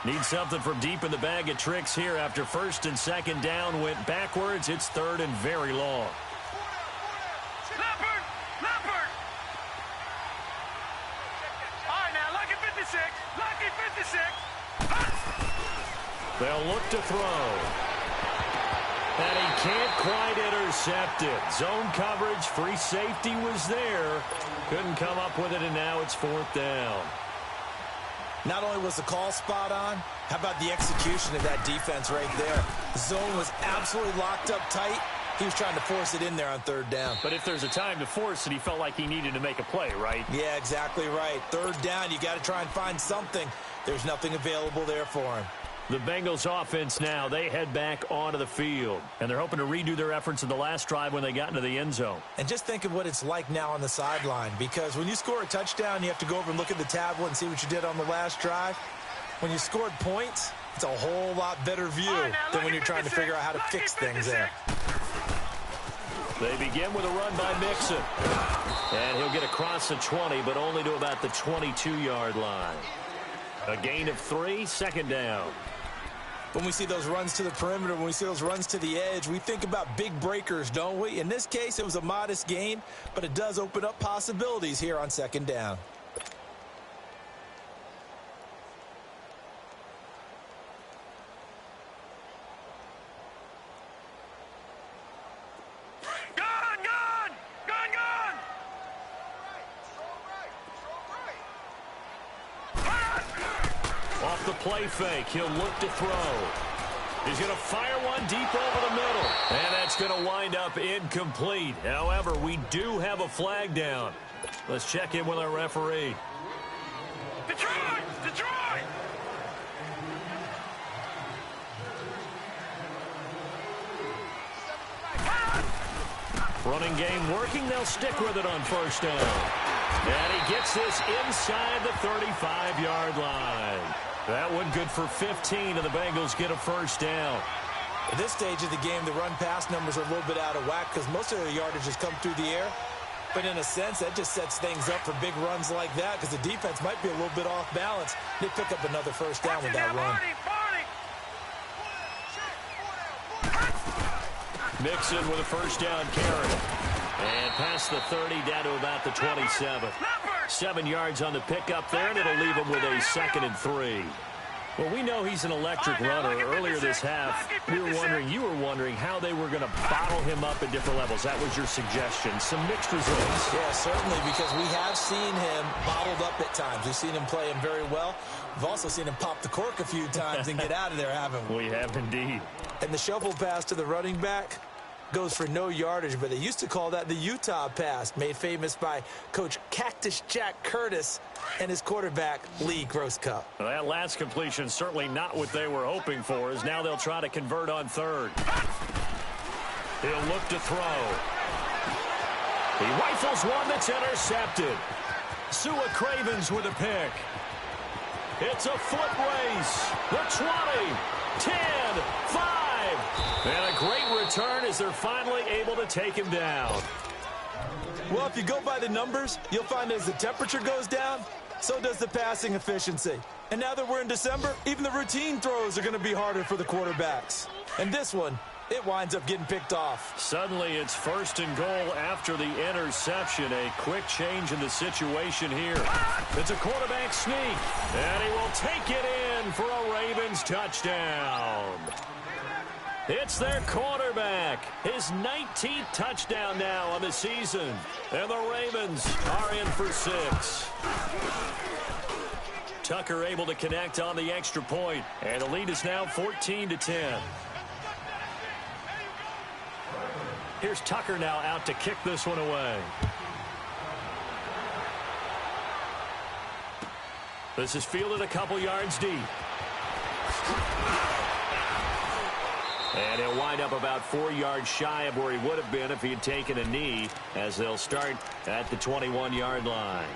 Need something from deep in the bag of tricks here after first and second down went backwards. It's third and very long. Leopard! All right, now, lucky 56. They'll look to throw. And he can't quite intercept it. Zone coverage, free safety was there. Couldn't come up with it, and now it's fourth down. Not only was the call spot on, how about the execution of that defense right there? The zone was absolutely locked up tight. He was trying to force it in there on third down. But if there's a time to force it, he felt like he needed to make a play, right? Yeah, exactly right. Third down, you got to try and find something. There's nothing available there for him. The Bengals offense now, they head back onto the field. And they're hoping to redo their efforts in the last drive when they got into the end zone. And just think of what it's like now on the sideline. Because when you score a touchdown, you have to go over and look at the tablet and see what you did on the last drive. When you scored points, it's a whole lot better view than when you're trying to figure out how to fix things there. They begin with a run by Mixon. And he'll get across the 20, but only to about the 22-yard line. A gain of 3, second down. When we see those runs to the perimeter, when we see those runs to the edge, we think about big breakers, don't we? In this case, it was a modest gain, but it does open up possibilities here on second down. Off the play fake, he'll look to throw. He's going to fire one deep over the middle. And that's going to wind up incomplete. However, we do have a flag down. Let's check in with our referee. Detroit! Running game working. They'll stick with it on first down. And he gets this inside the 35-yard line. That one good for 15, and the Bengals get a first down. At this stage of the game, the run-pass numbers are a little bit out of whack because most of their yardage has come through the air. But in a sense, that just sets things up for big runs like that because the defense might be a little bit off balance. They pick up another first down with that run. Mixon with a first down carry. And past the 30, down to about the 27. 7 yards on the pickup there, and it'll leave him with a second and 3. Well, we know he's an electric runner. Earlier this half, you were wondering how they were going to bottle him up at different levels. That was your suggestion. Some mixed results. Yeah, certainly, because we have seen him bottled up at times. We've seen him play him very well. We've also seen him pop the cork a few times and get out of there, haven't we? We have indeed. And the shovel pass to the running back goes for no yardage, but they used to call that the Utah pass, made famous by Coach Cactus Jack Curtis and his quarterback, Lee Grosscup. Well, that last completion certainly not what they were hoping for, as now they'll try to convert on third. He'll look to throw. He rifles one that's intercepted. Sua Cravens with a pick. It's a foot race. The 20, 10, 5. And a great return as they're finally able to take him down. Well, if you go by the numbers, you'll find as the temperature goes down, so does the passing efficiency. And now that we're in December, even the routine throws are going to be harder for the quarterbacks. And this one, it winds up getting picked off. Suddenly it's first and goal after the interception. A quick change in the situation here. It's a quarterback sneak, and he will take it in for a Ravens touchdown. It's their quarterback, his 19th touchdown now on the season. And the Ravens are in for 6. Tucker able to connect on the extra point, and the lead is now 14-10. Here's Tucker now out to kick this one away. This is fielded a couple yards deep. And he'll wind up about 4 yards shy of where he would have been if he had taken a knee, as they'll start at the 21-yard line.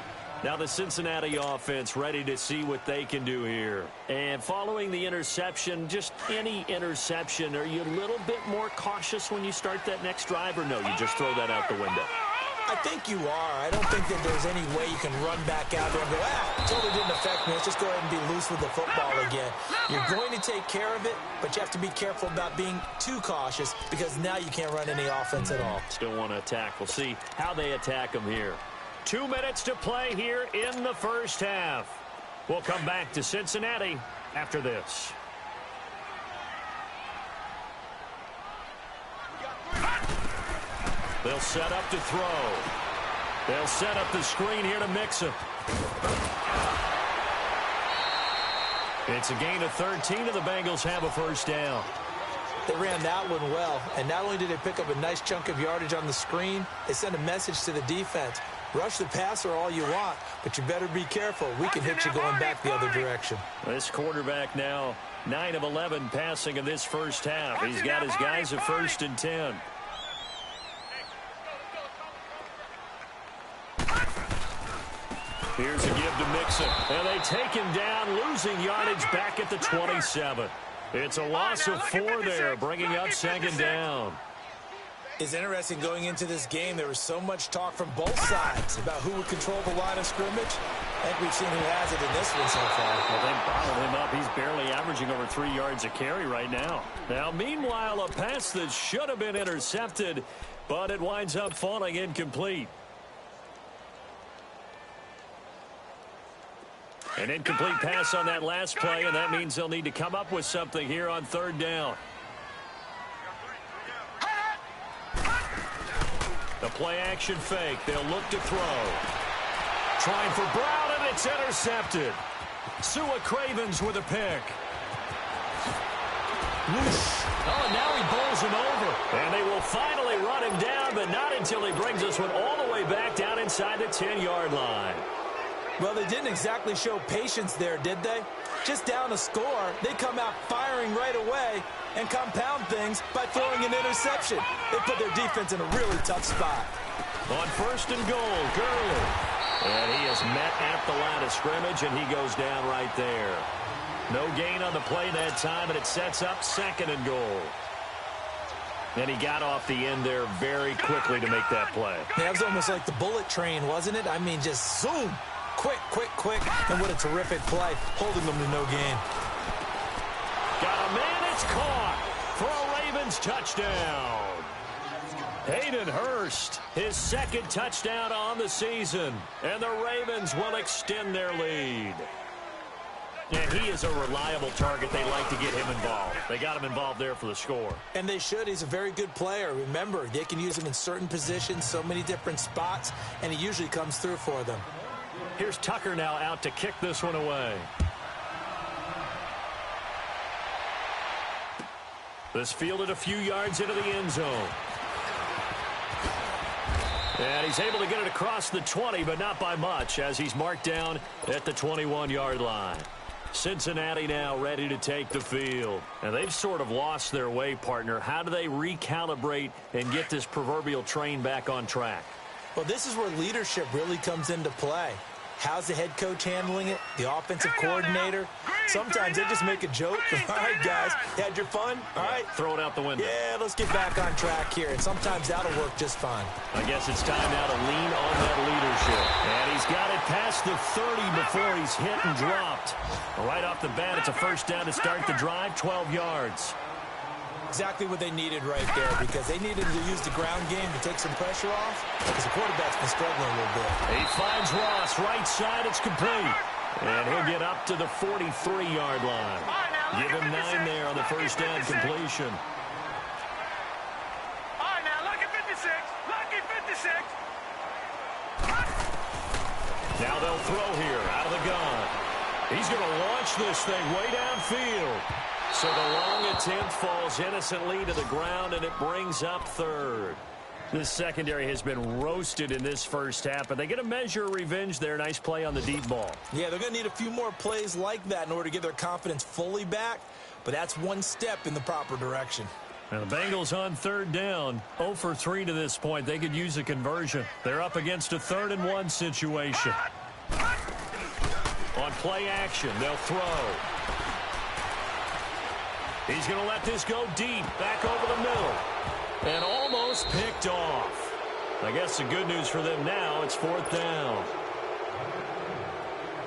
Now the Cincinnati offense ready to see what they can do here. And following the interception, just any interception, are you a little bit more cautious when you start that next drive, or no, you just throw that out the window? I think you are. I don't think that there's any way you can run back out there and go, totally didn't affect me. Let's just go ahead and be loose with the football again. You're going to take care of it, but you have to be careful about being too cautious because now you can't run any offense at all. Still want to attack. We'll see how they attack them here. 2 minutes to play here in the first half. We'll come back to Cincinnati after this. They'll set up to throw. They'll set up the screen here to Mixon. It's a gain of 13, and the Bengals have a first down. They ran that one well, and not only did they pick up a nice chunk of yardage on the screen, they sent a message to the defense. Rush the passer all you want, but you better be careful. We can hit you going back the other direction. This quarterback now 9 of 11 passing in this first half. He's got his guys at 1st and 10. Here's a give to Mixon, and they take him down, losing yardage back at the 27. It's a loss of 4 there, bringing up 2nd down. It's interesting going into this game. There was so much talk from both sides about who would control the line of scrimmage. I think we've seen who has it in this one so far. Well, they bottled him up. He's barely averaging over 3 yards a carry right now. Now, meanwhile, a pass that should have been intercepted, but it winds up falling incomplete. An incomplete pass on that last play, and that means they'll need to come up with something here on 3rd down. The play-action fake. They'll look to throw. Trying for Brown, and it's intercepted. Sua Cravens with a pick. Oh, now he bowls him over. And they will finally run him down, but not until he brings this one all the way back down inside the 10-yard line. Well, they didn't exactly show patience there, did they? Just down a score, they come out firing right away and compound things by throwing an interception. They put their defense in a really tough spot. On 1st and goal, Gurley. And he is met at the line of scrimmage, and he goes down right there. No gain on the play that time, and it sets up 2nd and goal. And he got off the end there very quickly to make that play. Yeah, it was almost like the bullet train, wasn't it? I mean, just zoom. Quick, quick, quick. And what a terrific play, holding them to no gain. Got a man, it's caught for a Ravens touchdown. Hayden Hurst, his 2nd touchdown on the season. And the Ravens will extend their lead. And he is a reliable target. They like to get him involved. They got him involved there for the score. And they should. He's a very good player. Remember, they can use him in certain positions, so many different spots, and he usually comes through for them. Here's Tucker now out to kick this one away. This fielded a few yards into the end zone. And he's able to get it across the 20, but not by much, as he's marked down at the 21-yard line. Cincinnati now ready to take the field. And they've sort of lost their way, partner. How do they recalibrate and get this proverbial train back on track? Well, this is where leadership really comes into play. How's the head coach handling it? The offensive coordinator? Sometimes they just make a joke. All right, guys, you had your fun? All right. Throw it out the window. Yeah, let's get back on track here. And sometimes that'll work just fine. I guess it's time now to lean on that leadership. And he's got it past the 30 before he's hit and dropped. Right off the bat, it's a first down to start the drive, 12 yards. Exactly what they needed right there, because they needed to use the ground game to take some pressure off, because the quarterback's been struggling a little bit. He finds Ross, right side, it's complete. And he'll get up to the 43-yard line. Give him 9 there on the first down completion. All right, now, lucky 56. Lucky 56. Now they'll throw here out of the gun. He's going to launch this thing way downfield. So the long attempt falls innocently to the ground, and it brings up 3rd. This secondary has been roasted in this first half, but they get a measure of revenge there. Nice play on the deep ball. Yeah, they're going to need a few more plays like that in order to get their confidence fully back, but that's one step in the proper direction. Now the Bengals on 3rd down, 0 for 3 to this point. They could use a conversion. They're up against a 3rd and 1 situation. On play action, they'll throw. He's going to let this go deep, back over the middle, and almost picked off. I guess the good news for them now, it's 4th down.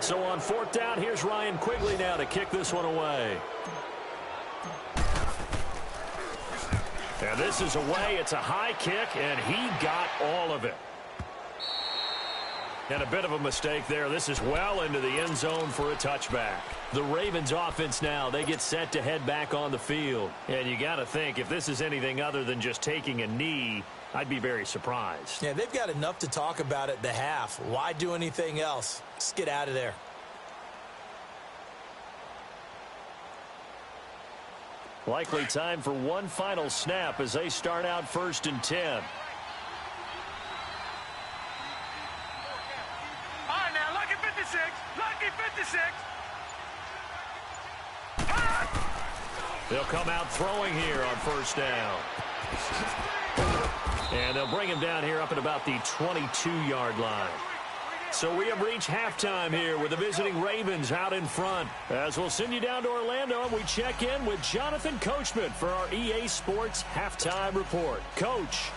So on 4th down, here's Ryan Quigley now to kick this one away. And this is away. It's a high kick, and he got all of it. And a bit of a mistake there. This is well into the end zone for a touchback. The Ravens offense now, they get set to head back on the field. And you got to think, if this is anything other than just taking a knee, I'd be very surprised. Yeah, they've got enough to talk about at the half. Why do anything else? Just get out of there. Likely time for one final snap as they start out 1st and 10. All right, now, lucky 56. Lucky 56. They'll come out throwing here on 1st down. And they'll bring him down here up at about the 22-yard line. So we have reached halftime here with the visiting Ravens out in front. As we'll send you down to Orlando, and we check in with Jonathan Coachman for our EA Sports Halftime Report. Coach.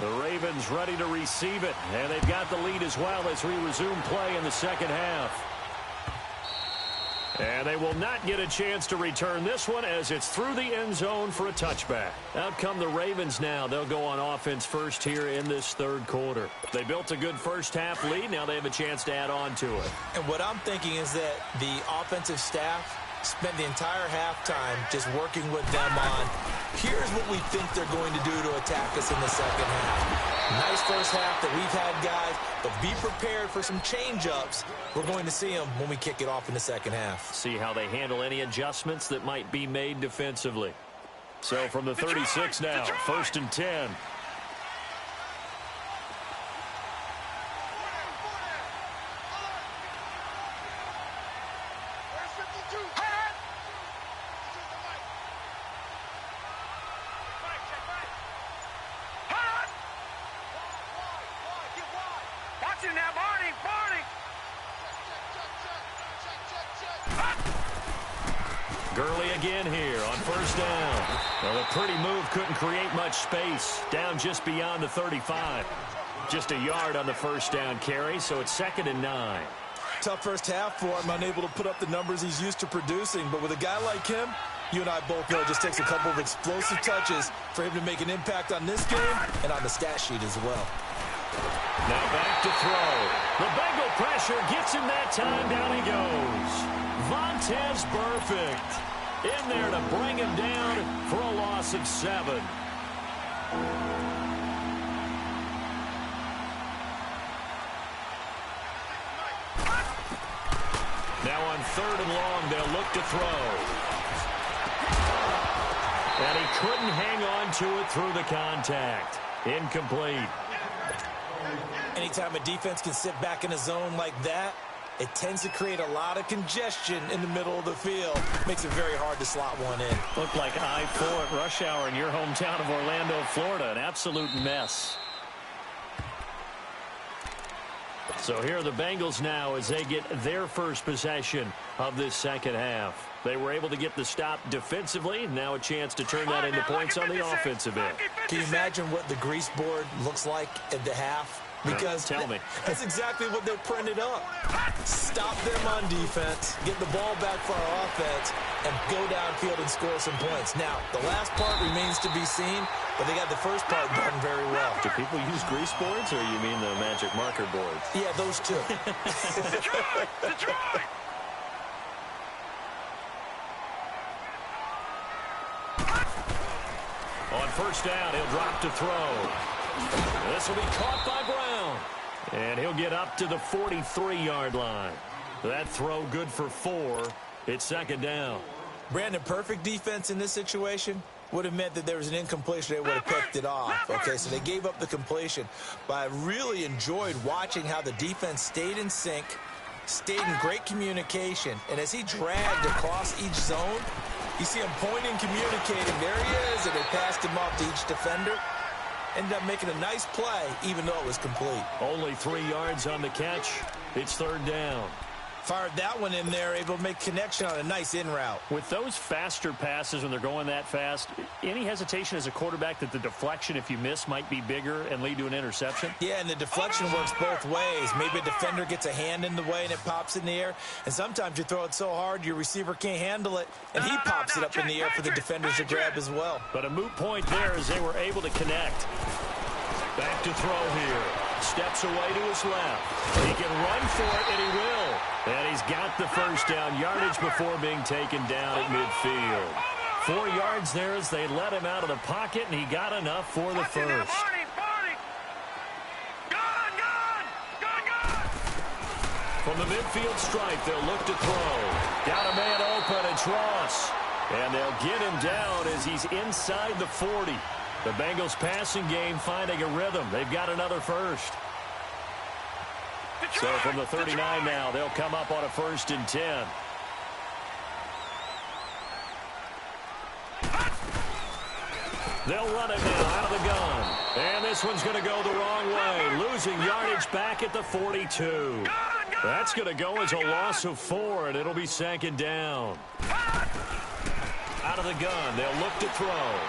The Ravens ready to receive it, and they've got the lead as well as we resume play in the second half. And they will not get a chance to return this one as it's through the end zone for a touchback. Out come the Ravens now. They'll go on offense first here in this 3rd quarter. They built a good first half lead. Now they have a chance to add on to it. And what I'm thinking is that the offensive staff spent the entire halftime just working with them on, here's what we think they're going to do to attack us in the second half. Nice first half that we've had, guys, but be prepared for some change-ups. We're going to see them when we kick it off in the second half. See how they handle any adjustments that might be made defensively. So from the 36 now, 1st and 10. Gurley again here on 1st down. Well, a pretty move couldn't create much space. Down just beyond the 35. Just a yard on the 1st down carry, so it's 2nd and 9. Tough first half for him, unable to put up the numbers he's used to producing. But with a guy like him, you and I both know it just takes a couple of explosive touches for him to make an impact on this game and on the stat sheet as well. Now back to throw. The Bengal pressure gets him that time. Down he goes. Vontaze Burfict in there to bring him down for a loss of 7. Now on 3rd and long, they'll look to throw. And he couldn't hang on to it through the contact. Incomplete. Anytime a defense can sit back in a zone like that, it tends to create a lot of congestion in the middle of the field. Makes it very hard to slot one in. Looked like I-4 at rush hour in your hometown of Orlando, Florida. An absolute mess. So here are the Bengals now as they get their first possession of this second half. They were able to get the stop defensively. Now a chance to turn that into points on the offensive end. Can you imagine what the grease board looks like at the half? Because tell me. That's exactly what they're printed up. Stop them on defense, get the ball back for our offense, and go downfield and score some points. Now, the last part remains to be seen, but they got the first part done very well. Do people use grease boards, or you mean the magic marker boards? Yeah, those two. Detroit! On 1st down, he'll drop to throw. This will be caught by Brown. And he'll get up to the 43-yard line. That throw good for 4. It's 2nd down. Brandon, perfect defense in this situation would have meant that there was an incompletion. They would have picked it off. Okay, so they gave up the completion. But I really enjoyed watching how the defense stayed in sync, stayed in great communication. And as he dragged across each zone, you see him pointing, communicating. There he is, and they passed him off to each defender. Ended up making a nice play, even though it was complete. Only 3 yards on the catch. It's 3rd down. Fired that one in there, able to make connection on a nice in route. With those faster passes when they're going that fast, any hesitation as a quarterback that the deflection, if you miss, might be bigger and lead to an interception? Yeah, and the deflection works both ways. Maybe a defender gets a hand in the way and it pops in the air. And sometimes you throw it so hard your receiver can't handle it, and he pops it up in the air for the defenders to grab as well. But a moot point there as they were able to connect. Back to throw here. Steps away to his left. He can run for it, and he will. And he's got the first down yardage before being taken down at midfield. 4 yards there as they let him out of the pocket, and he got enough for the first. From the midfield stripe, they'll look to throw. Got a man open, it's Ross. And they'll get him down as he's inside the 40. The Bengals passing game finding a rhythm. They've got another first. So from the 39 now, they'll come up on a 1st and 10. They'll run it now out of the gun. And this one's going to go the wrong way. Losing yardage back at the 42. That's going to go as a loss of 4, and it'll be 2nd down. Out of the gun, they'll look to throw.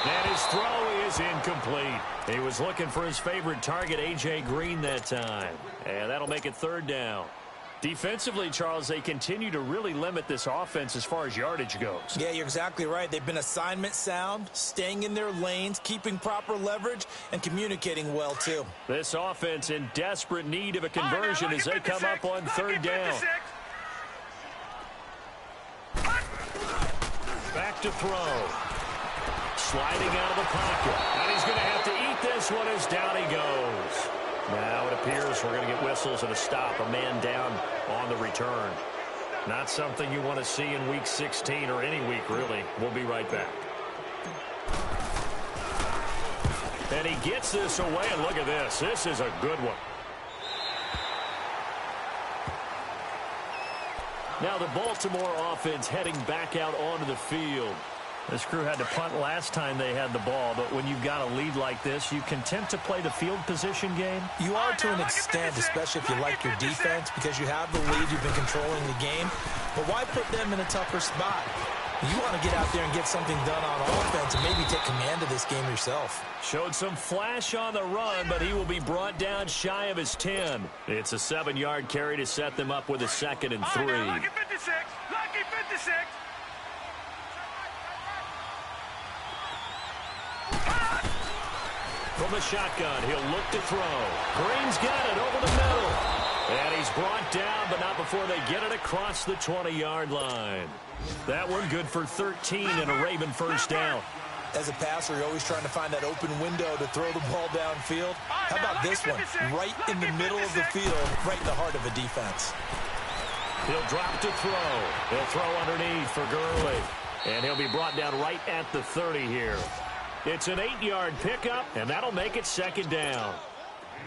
And his throw is incomplete. He was looking for his favorite target, A.J. Green, that time. And that'll make it 3rd down. Defensively, Charles, they continue to really limit this offense as far as yardage goes. Yeah, you're exactly right. They've been assignment sound, staying in their lanes, keeping proper leverage, and communicating well, too. This offense in desperate need of a conversion as they come up on 3rd down. Back to throw. Sliding out of the pocket. And he's going to have to eat this one as down he goes. Now it appears we're going to get whistles and a stop. A man down on the return. Not something you want to see in Week 16 or any week, really. We'll be right back. And he gets this away, and look at this. This is a good one. Now the Baltimore offense heading back out onto the field. This crew had to punt last time they had the ball, but when you've got a lead like this, you content to play the field position game? You are to an extent, especially if you like your defense, because you have the lead, you've been controlling the game. But why put them in a tougher spot? You want to get out there and get something done on offense and maybe take command of this game yourself. Showed some flash on the run, but he will be brought down shy of his 10. It's a 7-yard carry to set them up with a 2nd and 3. Lucky 56. Lucky 56. From the shotgun, he'll look to throw. Green's got it over the middle. And he's brought down, but not before they get it across the 20-yard line. That one good for 13 and a Raven first down. As a passer, you're always trying to find that open window to throw the ball downfield. How about this one? Right in the middle of the field, right in the heart of a defense. He'll drop to throw. He'll throw underneath for Gurley. And he'll be brought down right at the 30 here. It's an 8-yard pickup, and that'll make it 2nd down.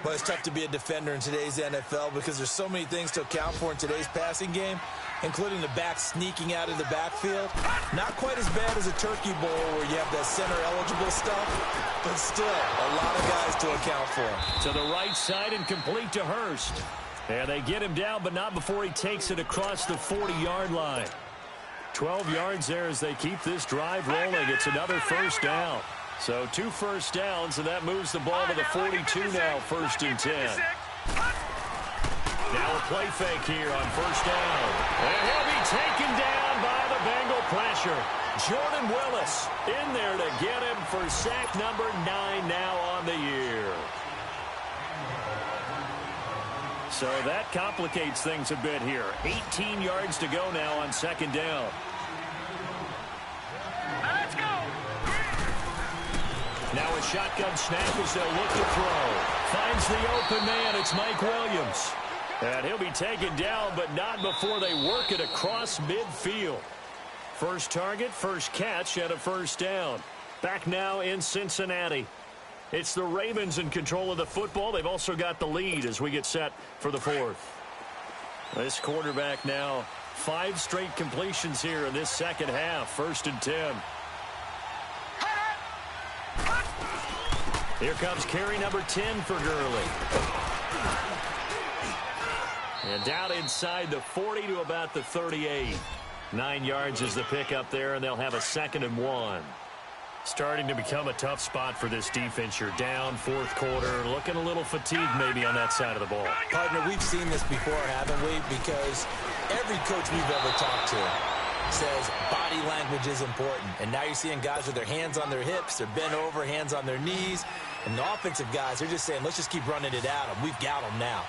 Well, it's tough to be a defender in today's NFL because there's so many things to account for in today's passing game, including the back sneaking out of the backfield. Not quite as bad as a turkey bowl where you have that center-eligible stuff, but still a lot of guys to account for. To the right side and complete to Hurst. And they get him down, but not before he takes it across the 40-yard line. 12 yards there as they keep this drive rolling. It's another first down. So 2 first downs, and that moves the ball to the 42 now, 1st and 10. Now a play fake here on first down. And he'll be taken down by the Bengal pressure. Jordan Willis in there to get him for sack number 9 now on the year. So that complicates things a bit here. 18 yards to go now on 2nd down. Let's go. Now a shotgun snap as they'll look to throw. Finds the open man. It's Mike Williams. And he'll be taken down, but not before they work it across midfield. First target, first catch, and a first down. Back now in Cincinnati. It's the Ravens in control of the football. They've also got the lead as we get set for the 4th. This quarterback now, 5 straight completions here in this second half. 1st and 10. Here comes carry number 10 for Gurley. And down inside the 40 to about the 38. 9 yards is the pickup there, and they'll have a 2nd and 1. Starting to become a tough spot for this defense. You're down, fourth quarter, looking a little fatigued maybe on that side of the ball. Partner, we've seen this before, haven't we? Because every coach we've ever talked to says body language is important. And now you're seeing guys with their hands on their hips, they're bent over, hands on their knees. And the offensive guys, they're just saying, let's just keep running it at them. We've got them now.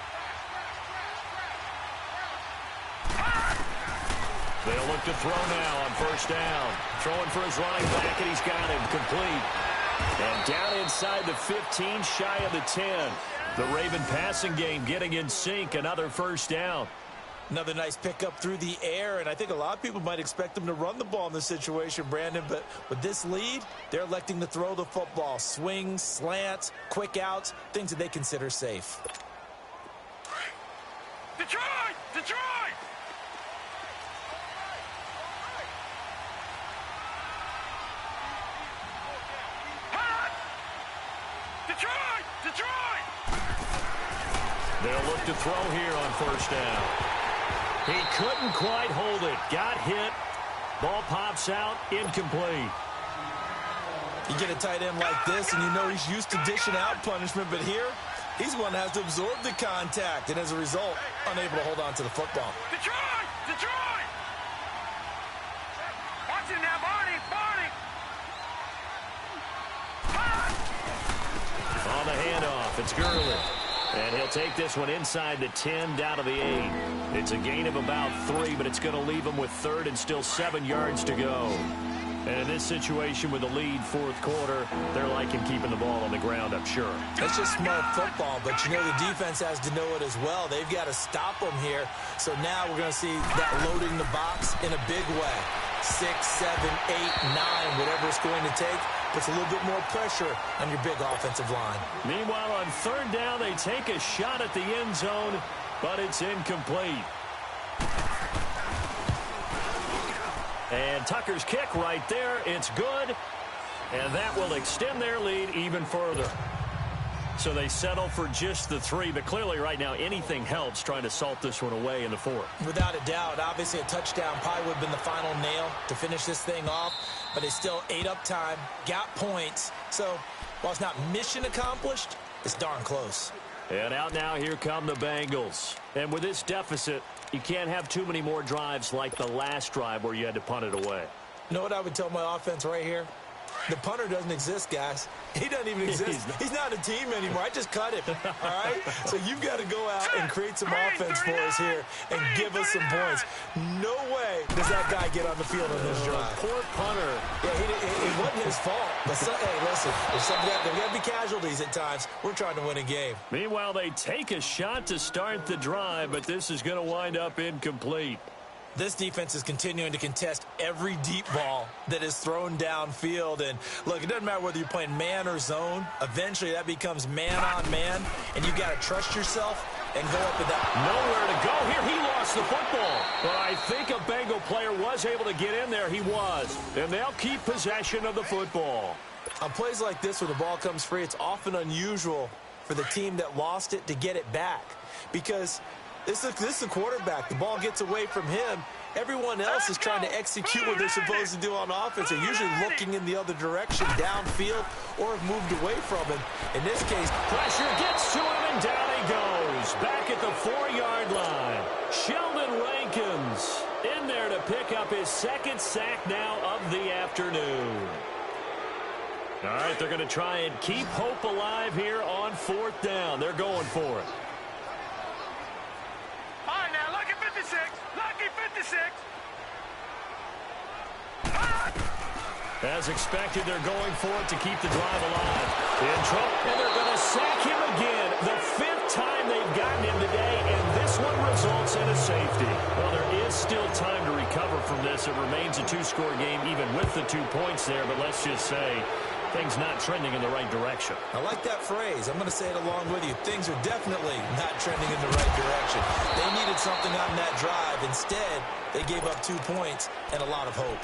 They'll look to throw now on first down. Throwing for his running back, and he's got him complete. And down inside the 15, shy of the 10. The Raven passing game getting in sync, another first down. Another nice pickup through the air, and I think a lot of people might expect them to run the ball in this situation, Brandon, but with this lead, they're electing to throw the football. Swings, slants, quick outs, things that they consider safe. Detroit! Detroit! Detroit! Detroit! They'll look to throw here on first down. He couldn't quite hold it. Got hit. Ball pops out. Incomplete. You get a tight end like this, and you know he's used to dishing out punishment, but here, he's the one that has to absorb the contact, and as a result, unable to hold on to the football. Detroit! Detroit! Watch it now, Barney! Barney! On the handoff, it's Gurley. And he'll take this one inside the 10, down to the 8. It's a gain of about 3, but it's going to leave him with 3rd and still 7 yards to go. And in this situation with the lead, fourth quarter, they're liking keeping the ball on the ground, I'm sure. That's just smart football, but you know the defense has to know it as well. They've got to stop them here. So now we're going to see that loading the box in a big way. 6, 7, 8, 9, whatever it's going to take, puts a little bit more pressure on your big offensive line. Meanwhile, on third down, they take a shot at the end zone, but it's incomplete. And Tucker's kick right there. It's good, and that will extend their lead even further. So they settle for just the 3, but clearly right now anything helps trying to salt this one away in the 4th. Without a doubt, obviously a touchdown probably would have been the final nail to finish this thing off, but they still ate up time, got points. So while it's not mission accomplished, it's darn close. And out now, here come the Bengals. And with this deficit, you can't have too many more drives like the last drive where you had to punt it away. You know what I would tell my offense right here? The punter doesn't exist, guys. He doesn't even exist. He's not a team anymore. I just cut him, all right? So you've got to go out and create some offense for us here and give us some points. No way does that guy get on the field on this drive. Poor punter. Yeah, it wasn't his fault. But, hey, listen, there's got to be casualties at times. We're trying to win a game. Meanwhile, they take a shot to start the drive, but this is going to wind up incomplete. This defense is continuing to contest every deep ball that is thrown downfield. And, look, it doesn't matter whether you're playing man or zone. Eventually, that becomes man-on-man, and you've got to trust yourself and go up with that. Nowhere to go here. He lost the football. But I think a Bengal player was able to get in there. He was. And they'll keep possession of the football. On plays like this where the ball comes free, it's often unusual for the team that lost it to get it back. Because this is a quarterback. The ball gets away from him. Everyone else is trying to execute what they're supposed to do on offense. They're usually looking in the other direction, downfield, or have moved away from him. In this case, pressure gets to him, and down he goes. Back at the 4-yard line. Sheldon Rankins in there to pick up his 2nd sack now of the afternoon. All right, they're going to try and keep hope alive here on 4th down. They're going for it. All right, now, lucky 56. Lucky 56. As expected, they're going for it to keep the drive alive. In trouble, and they're going to sack him again. The 5th time they've gotten him today, and this one results in a safety. Well, there is still time to recover from this. It remains a 2-score game, even with the 2 points there, but let's just say things not trending in the right direction. I like that phrase. I'm going to say it along with you. Things are definitely not trending in the right direction. They needed something on that drive. Instead, they gave up 2 points and a lot of hope.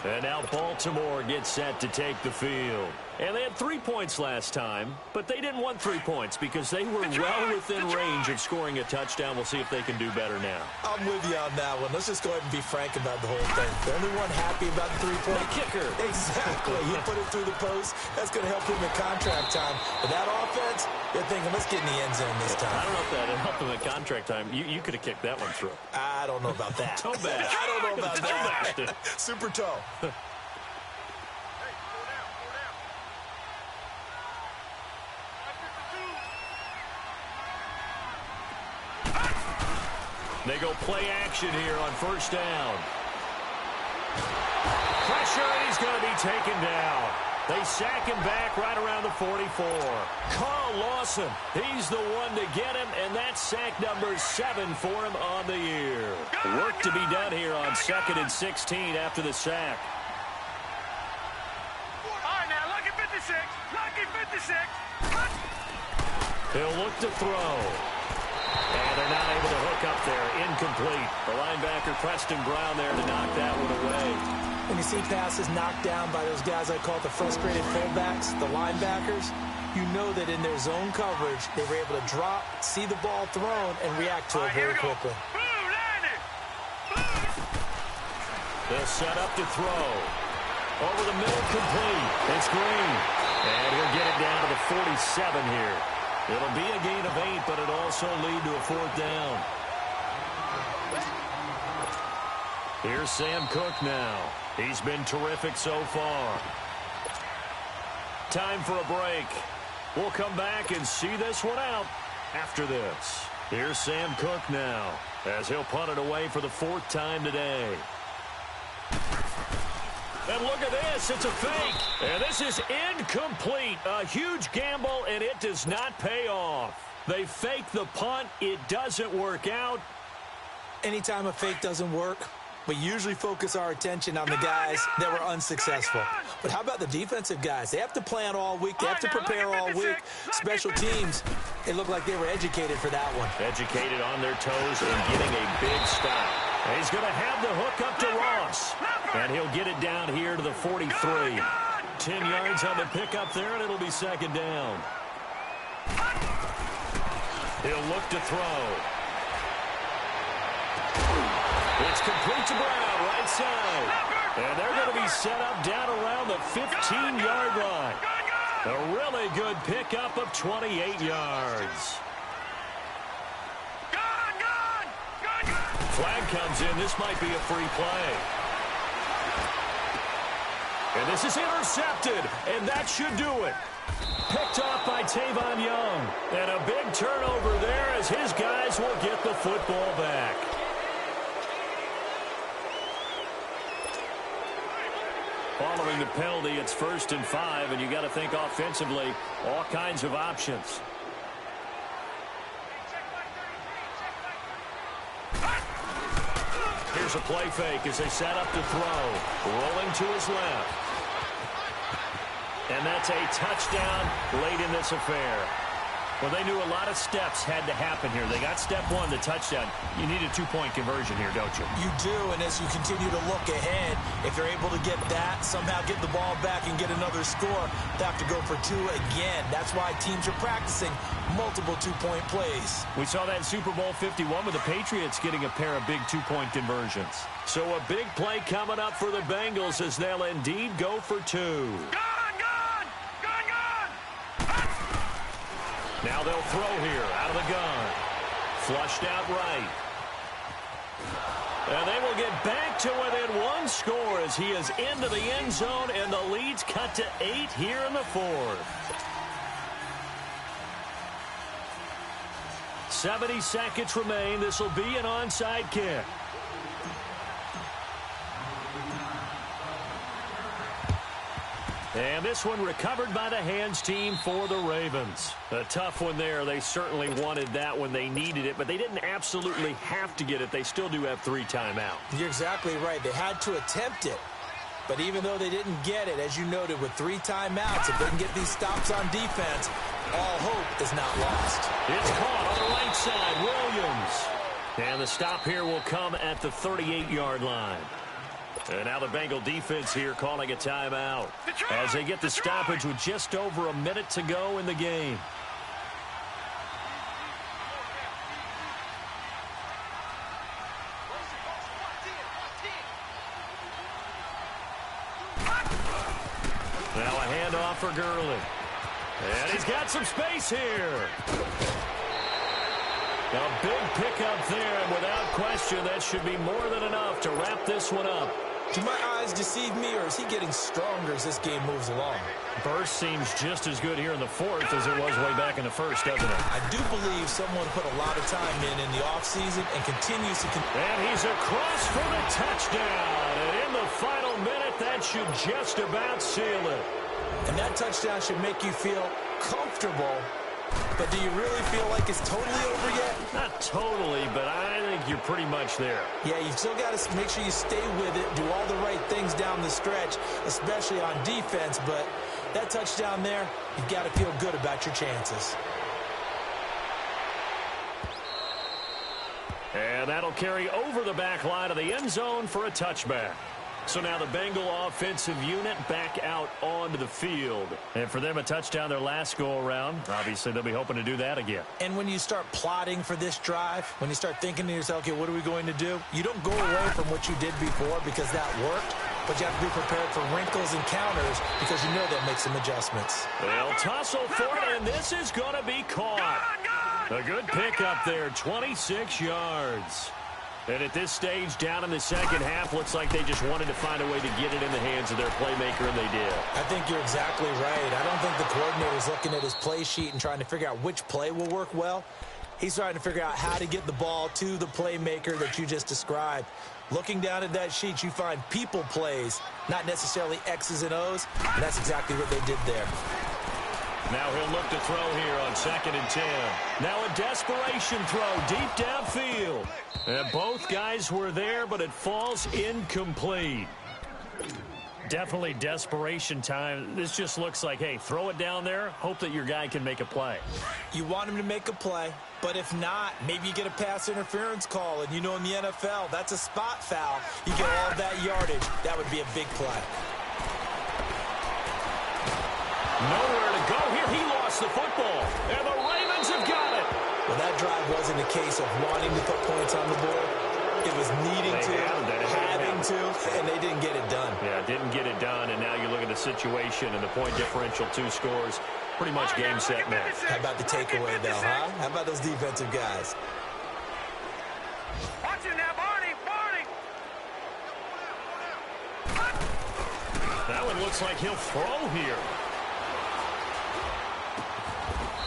And now Baltimore gets set to take the field. And they had 3 points last time, but they didn't want 3 points because they were well within range of scoring a touchdown. We'll see if they can do better now. I'm with you on that one. Let's just go ahead and be frank about the whole thing. The only one happy about the 3-point kicker. Exactly. He put it through the post. That's going to help him in contract time. But that offense, you're thinking, let's get in the end zone this time. I don't know if that helped him in contract time. You could have kicked that one through. I don't know about that. Toe bad. I don't know about that. Super toe. They go play action here on first down. Pressure, and he's going to be taken down. They sack him back right around the 44. Carl Lawson, he's the one to get him, and that's sack number 7 for him on the year. Work to be done here on 2nd and 16 after the sack. All right, now, lucky 56. Lucky 56. He'll look to throw. And they're not able to hook up there. Incomplete. The linebacker, Preston Brown, there to knock that one away. When you see passes knocked down by those guys I call the frustrated fullbacks, the linebackers, you know that in their zone coverage, they were able to drop, see the ball thrown, and react to it very quickly. They'll set up to throw. Over the middle, complete. It's Green. And he'll get it down to the 47 here. It'll be a gain of 8, but it'll also lead to a 4th down. Here's Sam Cook now. He's been terrific so far. Time for a break. We'll come back and see this one out after this. Here's Sam Cook now as he'll punt it away for the 4th time today. And look at this. It's a fake. And this is incomplete. A huge gamble, and it does not pay off. They fake the punt. It doesn't work out. Anytime a fake doesn't work, we usually focus our attention on the guys that were unsuccessful. But how about the defensive guys? They have to plan all week. They have to prepare all week. Special teams, they look like they were educated for that one. Educated on their toes and getting a big stop. And he's going to have the hook up to Ross. And he'll get it down here to the 43. 10 yards on the pickup there, and it'll be 2nd down. He'll look to throw. It's complete to Brown, right side. And they're going to be set up down around the 15-yard line. A really good pickup of 28 yards. Flag comes in. This might be a free play. And this is intercepted, and that should do it. Picked off by Tavon Young. And a big turnover there as his guys will get the football back. Following the penalty, it's 1st and 5, and you got to think offensively, all kinds of options. Here's a play fake as they set up to throw. Rolling to his left. And that's a touchdown late in this affair. Well, they knew a lot of steps had to happen here. They got step 1, the touchdown. You need a 2-point conversion here, don't you? You do, and as you continue to look ahead, if you're able to get that, somehow get the ball back and get another score, they have to go for 2 again. That's why teams are practicing multiple 2-point plays. We saw that in Super Bowl 51 with the Patriots getting a pair of big 2-point conversions. So a big play coming up for the Bengals as they'll indeed go for 2. Now they'll throw here out of the gun. Flushed out right. And they will get back to within 1 score as he is into the end zone, and the lead's cut to 8 here in the 4th. 70 seconds remain. This will be an onside kick. And this one recovered by the hands team for the Ravens. A tough one there. They certainly wanted that when they needed it, but they didn't absolutely have to get it. They still do have 3 timeouts. You're exactly right. They had to attempt it. But even though they didn't get it, as you noted, with 3 timeouts, if they can get these stops on defense, all hope is not lost. It's caught on the right side, Williams. And the stop here will come at the 38-yard line. And now the Bengal defense here calling a timeout as they get the stoppage with just over a minute to go in the game. Now a handoff for Gurley. And he's got some space here. A big pickup there, and without question, that should be more than enough to wrap this one up. Do my eyes deceive me, or is he getting stronger as this game moves along? Burst seems just as good here in the fourth as it was way back in the first, doesn't it? I do believe someone put a lot of time in the offseason and continues to... And he's across for the touchdown. And in the final minute, that should just about seal it. And that touchdown should make you feel comfortable. But do you really feel like it's totally over yet? Not totally, but I think you're pretty much there. Yeah, you've still got to make sure you stay with it, do all the right things down the stretch, especially on defense. But that touchdown there, you've got to feel good about your chances. And that'll carry over the back line of the end zone for a touchback. So now the Bengal offensive unit back out onto the field. And for them, a touchdown their last go-around. Obviously, they'll be hoping to do that again. And when you start plotting for this drive, when you start thinking to yourself, okay, what are we going to do? You don't go away from what you did before because that worked, but you have to be prepared for wrinkles and counters because you know they'll make some adjustments. They'll tussle for it, and this is going to be caught. A good pickup there, 26 yards. And at this stage, down in the second half, looks like they just wanted to find a way to get it in the hands of their playmaker, and they did. I think you're exactly right. I don't think the coordinator's looking at his play sheet and trying to figure out which play will work well. He's trying to figure out how to get the ball to the playmaker that you just described. Looking down at that sheet, you find people plays, not necessarily X's and O's, and that's exactly what they did there. Now he'll look to throw here on 2nd and 10. Now a desperation throw deep downfield. And both guys were there, but it falls incomplete. Definitely desperation time. This just looks like, hey, throw it down there, hope that your guy can make a play. You want him to make a play, but if not, maybe you get a pass interference call, and you know in the NFL, that's a spot foul. You get all of that yardage. That would be a big play. Nowhere to go here. He lost the football, and the Ravens have got it. Well, that drive wasn't a case of wanting to put points on the board. It was needing to, having to, and they didn't get it done. Yeah, didn't get it done, and now you look at the situation and the point differential, 2 scores, pretty much game, set, match. How about the takeaway, though, huh? How about those defensive guys? Watch it now, Barney! That one looks like he'll throw here.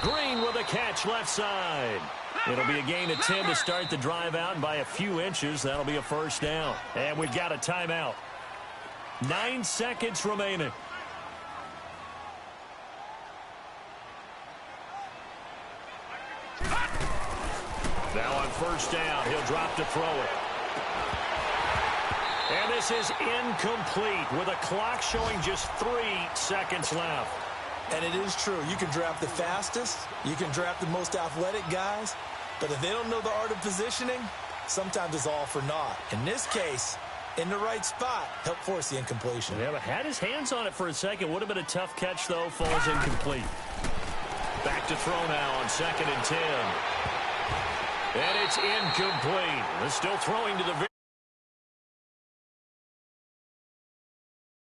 Green with a catch left side. It'll be a gain of 10 to start the drive out, and by a few inches, that'll be a first down. And we've got a timeout. 9 seconds remaining. Now on first down, he'll drop to throw it. And this is incomplete with a clock showing just 3 seconds left. And it is true. You can draft the fastest. You can draft the most athletic guys. But if they don't know the art of positioning, sometimes it's all for naught. In this case, in the right spot, help force the incompletion. Yeah, but had his hands on it for a second. Would have been a tough catch, though. Falls incomplete. Back to throw now on 2nd and 10. And it's incomplete. They're still throwing to the